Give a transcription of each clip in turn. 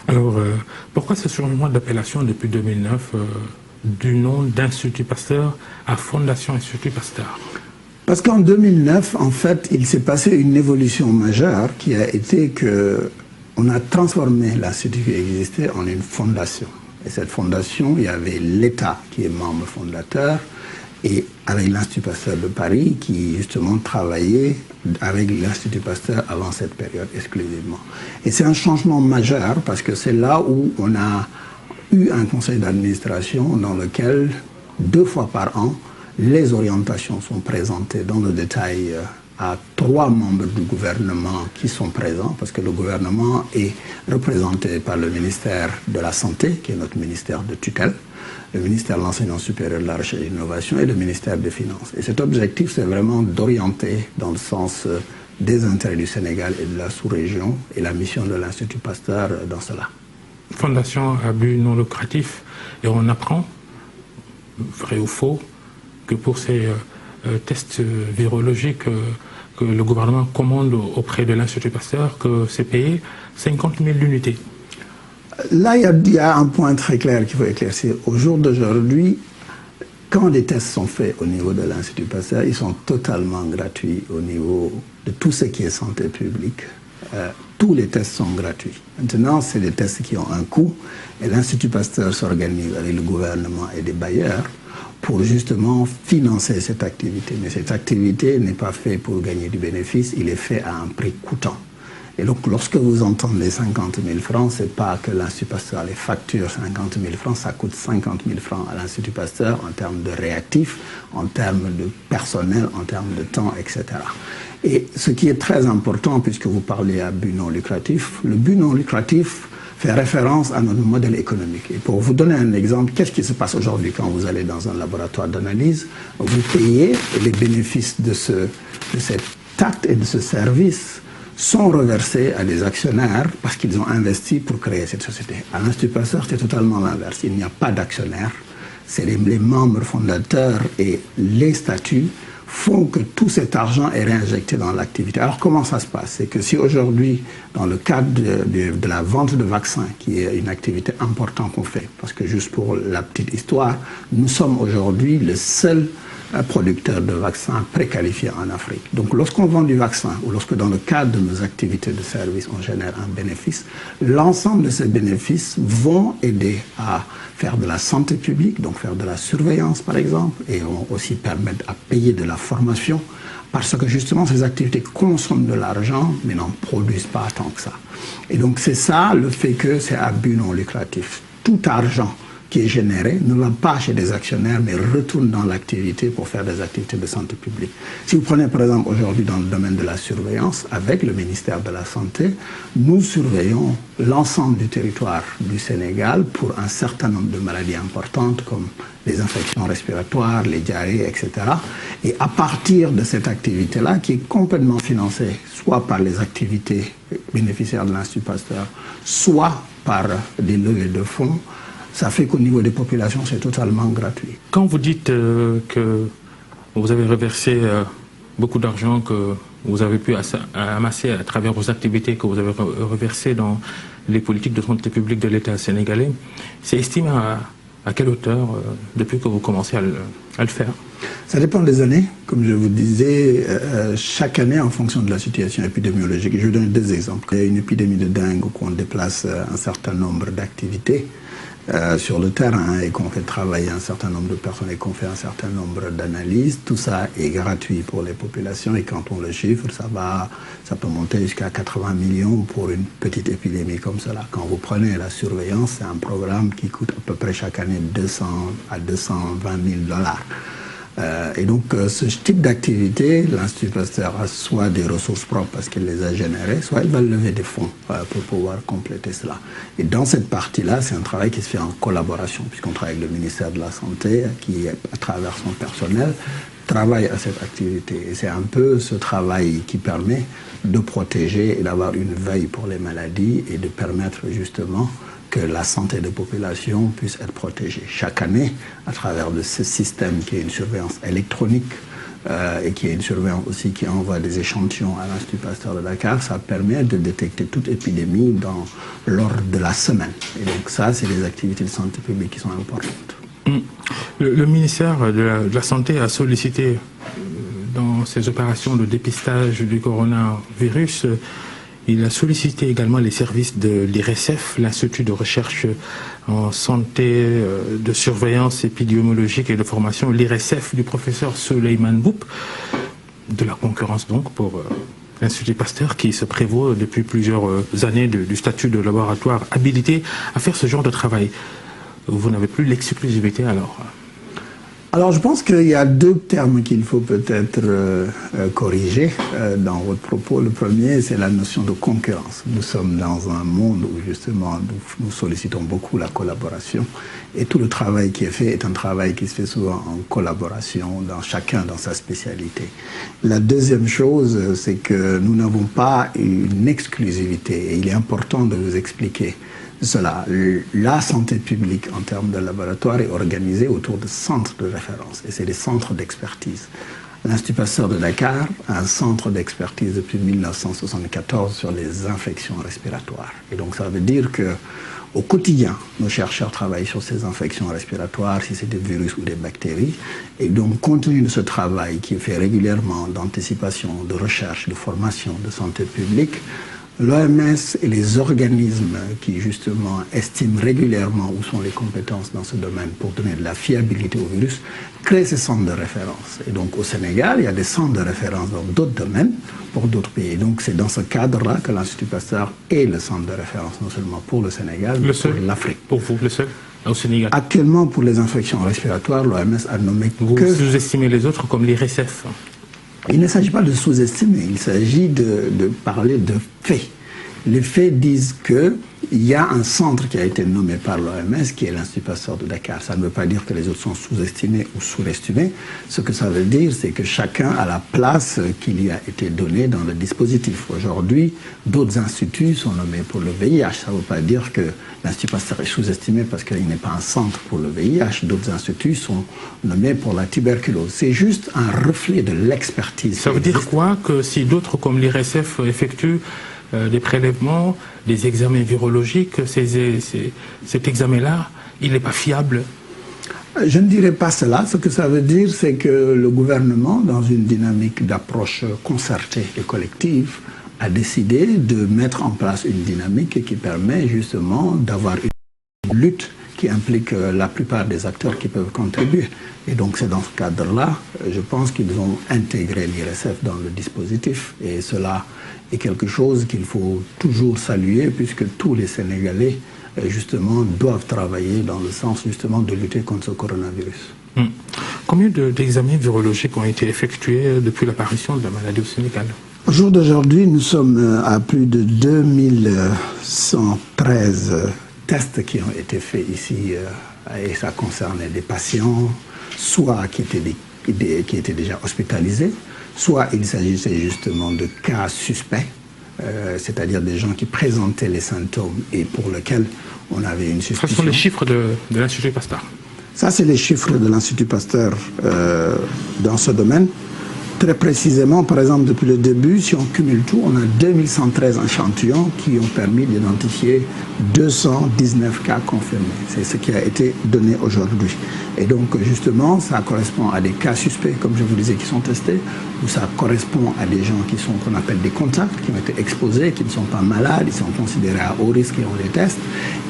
Alors, pourquoi ce changement d'appellation depuis 2009 du nom d'Institut Pasteur à Fondation Institut Pasteur? Parce qu'en 2009, en fait, il s'est passé une évolution majeure qui a été que on a transformé l'institut qui existait en une fondation. Et cette fondation, il y avait l'État qui est membre fondateur et avec l'Institut Pasteur de Paris qui justement travaillait avec l'Institut Pasteur avant cette période exclusivement. Et c'est un changement majeur parce que c'est là où on a eu un conseil d'administration dans lequel 2 fois par an, les orientations sont présentées dans le détail à 3 membres du gouvernement qui sont présents, parce que le gouvernement est représenté par le ministère de la Santé, qui est notre ministère de tutelle, le ministère de l'Enseignement supérieur, de la Recherche et de l'Innovation et le ministère des Finances. Et cet objectif, c'est vraiment d'orienter dans le sens des intérêts du Sénégal et de la sous-région et la mission de l'Institut Pasteur dans cela. Fondation à but non lucratif, et on apprend, vrai ou faux, que pour ces tests virologiques que le gouvernement commande auprès de l'Institut Pasteur, que c'est payé 50 000 unités. Là, il y a un point très clair qu'il faut éclaircir. Au jour d'aujourd'hui, quand les tests sont faits au niveau de l'Institut Pasteur, ils sont totalement gratuits au niveau de tout ce qui est santé publique. Tous les tests sont gratuits. Maintenant, c'est des tests qui ont un coût et l'Institut Pasteur s'organise avec le gouvernement et des bailleurs pour justement financer cette activité. Mais cette activité n'est pas faite pour gagner du bénéfice, il est fait à un prix coûtant. Et donc, lorsque vous entendez 50 000 francs, ce n'est pas que l'Institut Pasteur les facture 50 000 francs, ça coûte 50 000 francs à l'Institut Pasteur en termes de réactifs, en termes de personnel, en termes de temps, etc. Et ce qui est très important, puisque vous parlez à but non lucratif, le but non lucratif fait référence à notre modèle économique. Et pour vous donner un exemple, qu'est-ce qui se passe aujourd'hui quand vous allez dans un laboratoire d'analyse? Vous payez et les bénéfices de cet acte et de ce service sont reversés à des actionnaires parce qu'ils ont investi pour créer cette société. À l'Institut Pasteur, c'est totalement l'inverse. Il n'y a pas d'actionnaires. C'est les membres fondateurs et les statuts font que tout cet argent est réinjecté dans l'activité. Alors comment ça se passe? C'est que si aujourd'hui, dans le cadre de la vente de vaccins, qui est une activité importante qu'on fait, parce que juste pour la petite histoire, nous sommes aujourd'hui le seul producteur de vaccins préqualifiés en Afrique. Donc lorsqu'on vend du vaccin, ou lorsque dans le cadre de nos activités de service, on génère un bénéfice, l'ensemble de ces bénéfices vont aider à faire de la santé publique, donc faire de la surveillance par exemple, et vont aussi permettre à payer de la formation, parce que justement ces activités consomment de l'argent, mais n'en produisent pas tant que ça. Et donc c'est ça le fait que c'est à but non lucratif. Tout argent qui est généré ne va pas chez des actionnaires, mais retourne dans l'activité pour faire des activités de santé publique. Si vous prenez par exemple aujourd'hui dans le domaine de la surveillance, avec le ministère de la Santé, nous surveillons l'ensemble du territoire du Sénégal pour un certain nombre de maladies importantes comme les infections respiratoires, les diarrhées, etc. Et à partir de cette activité-là, qui est complètement financée soit par les activités bénéficiaires de l'Institut Pasteur, soit par des levées de fonds, ça fait qu'au niveau des populations, c'est totalement gratuit. Quand vous dites que vous avez reversé beaucoup d'argent que vous avez pu amasser à travers vos activités, que vous avez reversé dans les politiques de santé publique de l'État sénégalais, c'est estimé à quelle hauteur depuis que vous commencez à le faire? Ça dépend des années. Comme je vous disais, chaque année, en fonction de la situation épidémiologique, je vais donner 2 exemples. Il y a une épidémie de dengue où on déplace un certain nombre d'activités sur le terrain et qu'on fait travailler un certain nombre de personnes et qu'on fait un certain nombre d'analyses. Tout ça est gratuit pour les populations et quand on le chiffre, ça peut monter jusqu'à 80 millions pour une petite épidémie comme cela. Quand vous prenez la surveillance, c'est un programme qui coûte à peu près chaque année 200 à 220 000 $. Et donc, ce type d'activité, l'Institut Pasteur a soit des ressources propres parce qu'il les a générées, soit il va lever des fonds pour pouvoir compléter cela. Et dans cette partie-là, c'est un travail qui se fait en collaboration, puisqu'on travaille avec le ministère de la Santé, qui, à travers son personnel, travaille à cette activité. Et c'est un peu ce travail qui permet de protéger et d'avoir une veille pour les maladies et de permettre justement que la santé des populations puisse être protégée. Chaque année, à travers de ce système qui est une surveillance électronique, et qui est une surveillance aussi qui envoie des échantillons à l'Institut Pasteur de Dakar, ça permet de détecter toute épidémie dans l'ordre de la semaine. Et donc ça, c'est des activités de santé publique qui sont importantes. Le ministère de la Santé a sollicité dans ses opérations de dépistage du coronavirus, il a sollicité également les services de l'IRSF, l'Institut de recherche en santé, de surveillance épidémiologique et de formation, l'IRSF du professeur Souleymane Mboup, de la concurrence donc pour l'Institut Pasteur qui se prévaut depuis plusieurs années du statut de laboratoire habilité à faire ce genre de travail. Vous n'avez plus l'exclusivité alors? Alors je pense qu'il y a deux termes qu'il faut peut-être corriger dans votre propos. Le premier, c'est la notion de concurrence. Nous sommes dans un monde où justement nous sollicitons beaucoup la collaboration et tout le travail qui est fait est un travail qui se fait souvent en collaboration, chacun dans sa spécialité. La deuxième chose, c'est que nous n'avons pas une exclusivité et il est important de vous expliquer cela. La santé publique en termes de laboratoire est organisée autour de centres de référence et c'est des centres d'expertise. L'Institut Pasteur de Dakar a un centre d'expertise depuis 1974 sur les infections respiratoires. Et donc ça veut dire que au quotidien, nos chercheurs travaillent sur ces infections respiratoires, si c'est des virus ou des bactéries. Et donc, compte tenu de ce travail qui est fait régulièrement d'anticipation, de recherche, de formation, de santé publique, l'OMS et les organismes qui justement estiment régulièrement où sont les compétences dans ce domaine pour donner de la fiabilité au virus, créent ces centres de référence. Et donc au Sénégal, il y a des centres de référence dans d'autres domaines pour d'autres pays. Donc c'est dans ce cadre-là que l'Institut Pasteur est le centre de référence, non seulement pour le Sénégal, mais pour l'Afrique. Pour vous, le seul au Sénégal? Actuellement, pour les infections respiratoires, l'OMS a nommé vous sous-estimez les autres comme l'IRSF? Il ne s'agit pas de sous-estimer, il s'agit de parler de faits. Les faits disent qu'il y a un centre qui a été nommé par l'OMS, qui est l'Institut Pasteur de Dakar. Ça ne veut pas dire que les autres sont sous-estimés ou surestimés. Ce que ça veut dire, c'est que chacun a la place qui lui a été donnée dans le dispositif. Aujourd'hui, d'autres instituts sont nommés pour le VIH. Ça ne veut pas dire que l'Institut Pasteur est sous-estimé parce qu'il n'est pas un centre pour le VIH. D'autres instituts sont nommés pour la tuberculose. C'est juste un reflet de l'expertise. Ça veut dire quoi? Que si d'autres comme l'IRSF effectuent des prélèvements, des examens virologiques, cet examen-là, il n'est pas fiable? Je ne dirais pas cela. Ce que ça veut dire, c'est que le gouvernement, dans une dynamique d'approche concertée et collective, a décidé de mettre en place une dynamique qui permet justement d'avoir une lutte qui implique la plupart des acteurs qui peuvent contribuer. Et donc c'est dans ce cadre-là, je pense qu'ils ont intégré l'IRSF dans le dispositif. Et cela est quelque chose qu'il faut toujours saluer, puisque tous les Sénégalais, justement, doivent travailler dans le sens, justement, de lutter contre ce coronavirus. Combien d'examens virologiques ont été effectués depuis l'apparition de la maladie au Sénégal? Au jour d'aujourd'hui, nous sommes à plus de 2113 tests qui ont été faits ici, et ça concernait des patients, soit qui étaient déjà hospitalisés, soit il s'agissait justement de cas suspects, c'est-à-dire des gens qui présentaient les symptômes et pour lesquels on avait une suspicion. Ce sont les chiffres de l'Institut Pasteur? Ça, c'est les chiffres de l'Institut Pasteur dans ce domaine. Très précisément, par exemple, depuis le début, si on cumule tout, on a 2113 échantillons qui ont permis d'identifier 219 cas confirmés. C'est ce qui a été donné aujourd'hui. Et donc, justement, ça correspond à des cas suspects, comme je vous disais, qui sont testés, ou ça correspond à des gens qui sont, qu'on appelle des contacts, qui ont été exposés, qui ne sont pas malades, ils sont considérés à haut risque et on les teste.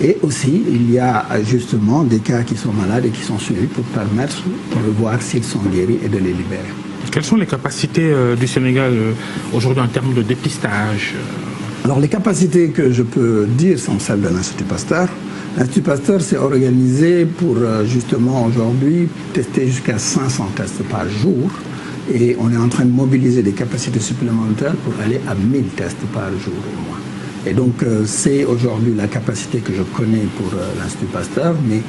Et aussi, il y a justement des cas qui sont malades et qui sont suivis pour permettre de voir s'ils sont guéris et de les libérer. Quelles sont les capacités du Sénégal aujourd'hui en termes de dépistage? Alors les capacités que je peux dire sont celles de l'Institut Pasteur. L'Institut Pasteur s'est organisé pour justement aujourd'hui tester jusqu'à 500 tests par jour. Et on est en train de mobiliser des capacités supplémentaires pour aller à 1000 tests par jour au moins. Et donc c'est aujourd'hui la capacité que je connais pour l'Institut Pasteur, mais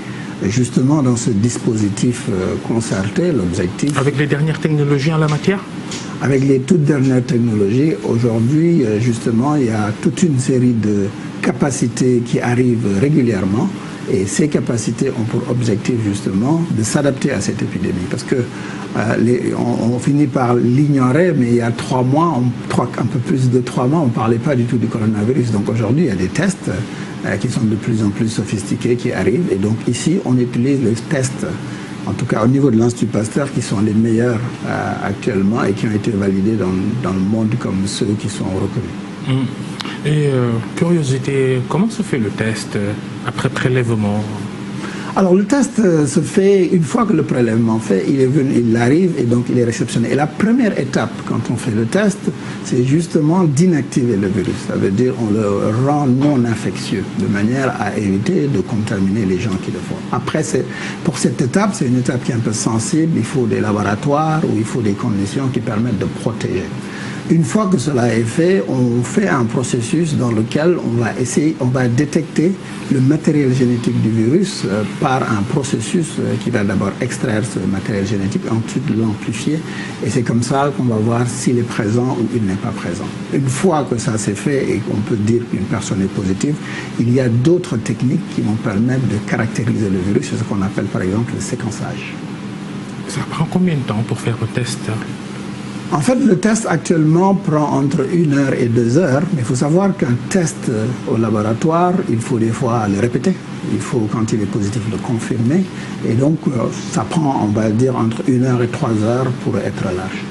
justement dans ce dispositif concerté, l'objectif... Avec les dernières technologies en la matière? Avec les toutes dernières technologies, aujourd'hui justement il y a toute une série de capacités qui arrivent régulièrement Et ces capacités ont pour objectif justement de s'adapter à cette épidémie. Parce que on finit par l'ignorer, mais il y a 3 mois, un peu plus de 3 mois, on ne parlait pas du tout du coronavirus. Donc aujourd'hui, il y a des tests qui sont de plus en plus sophistiqués, qui arrivent. Et donc ici, on utilise les tests, en tout cas au niveau de l'Institut Pasteur, qui sont les meilleurs actuellement et qui ont été validés dans le monde comme ceux qui sont reconnus. Et curiosité, comment se fait le test après prélèvement? Alors le test se fait une fois que le prélèvement fait, il arrive et donc il est réceptionné. Et la première étape quand on fait le test, c'est justement d'inactiver le virus. Ça veut dire on le rend non infectieux de manière à éviter de contaminer les gens qui le font. Après, pour cette étape, c'est une étape qui est un peu sensible. Il faut des laboratoires ou il faut des conditions qui permettent de protéger. Une fois que cela est fait, on fait un processus dans lequel on va détecter le matériel génétique du virus par un processus qui va d'abord extraire ce matériel génétique, ensuite l'amplifier. Et c'est comme ça qu'on va voir s'il est présent ou il n'est pas présent. Une fois que ça c'est fait et qu'on peut dire qu'une personne est positive, il y a d'autres techniques qui vont permettre de caractériser le virus. C'est ce qu'on appelle par exemple le séquençage. Ça prend combien de temps pour faire le test? En fait, le test actuellement prend entre 1 heure et 2 heures, mais il faut savoir qu'un test au laboratoire, il faut des fois le répéter. Il faut, quand il est positif, le confirmer. Et donc, ça prend, on va dire, entre 1 heure et 3 heures pour être large.